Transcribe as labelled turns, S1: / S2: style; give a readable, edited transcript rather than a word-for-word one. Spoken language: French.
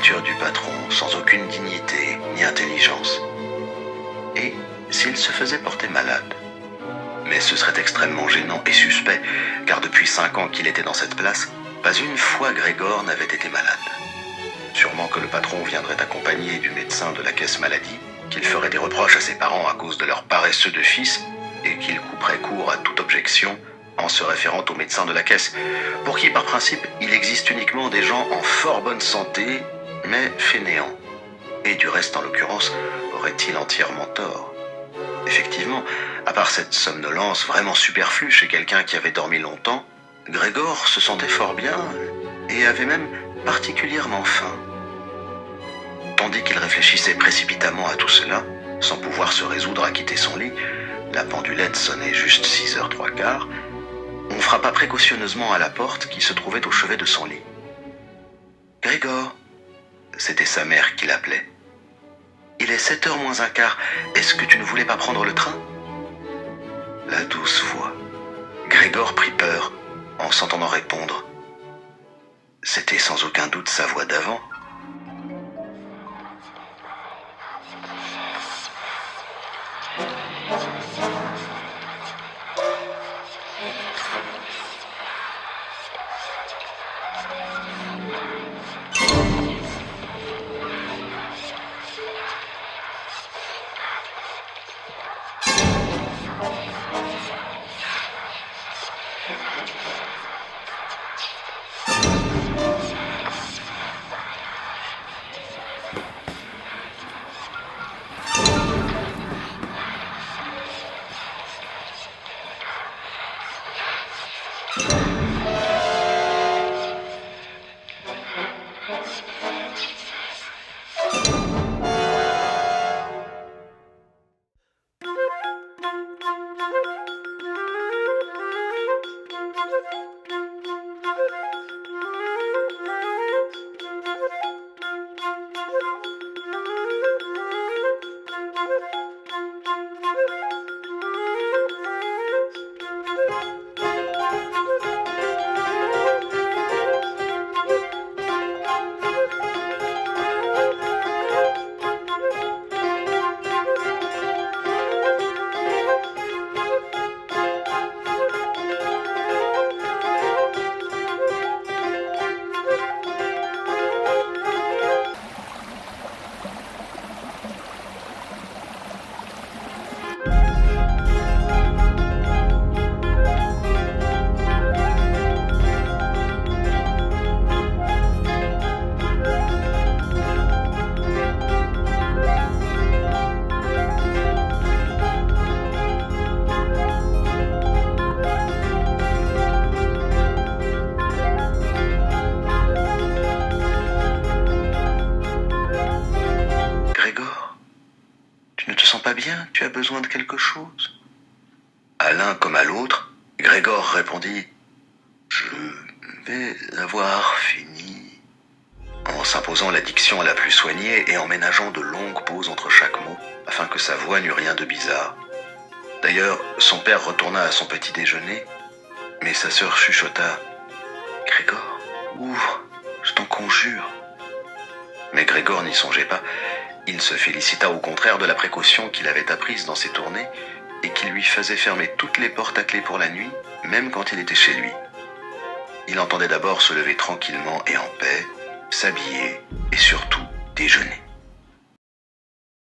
S1: créature du patron, sans aucune dignité ni intelligence. Et s'il se faisait porter malade? Mais ce serait extrêmement gênant et suspect, car depuis 5 ans qu'il était dans cette place, pas une fois Grégor n'avait été malade. Sûrement que le patron viendrait accompagné du médecin de la caisse maladie, qu'il ferait des reproches à ses parents à cause de leur paresseux de fils, et qu'il couperait court à toute objection en se référant au médecin de la caisse, pour qui par principe il existe uniquement des gens en fort bonne santé, mais fainéants. Et du reste, en l'occurrence, aurait-il entièrement tort? Effectivement, à part cette somnolence vraiment superflue chez quelqu'un qui avait dormi longtemps, Grégor se sentait fort bien et avait même particulièrement faim. Tandis qu'il réfléchissait précipitamment à tout cela, sans pouvoir se résoudre à quitter son lit, la pendulette sonnait juste 6h03, on frappa précautionneusement à la porte qui se trouvait au chevet de son lit. « Grégor !» C'était sa mère qui l'appelait. « Il est 7h moins un quart. Est-ce que tu ne voulais pas prendre le train ?» La douce voix. Grégor prit peur en s'entendant répondre. C'était sans aucun doute sa voix d'avant. Bien, tu as besoin de quelque chose? À l'un comme à l'autre, Grégor répondit « Je vais avoir fini », en s'imposant la diction la plus soignée et en ménageant de longues pauses entre chaque mot, afin que sa voix n'eût rien de bizarre. D'ailleurs, son père retourna à son petit déjeuner, mais sa sœur chuchota « Grégor, ouvre, je t'en conjure ». Mais Grégor n'y songeait pas. Il se félicita au contraire de la précaution qu'il avait apprise dans ses tournées et qui lui faisait fermer toutes les portes à clé pour la nuit, même quand il était chez lui. Il entendait d'abord se lever tranquillement et en paix, s'habiller et surtout déjeuner.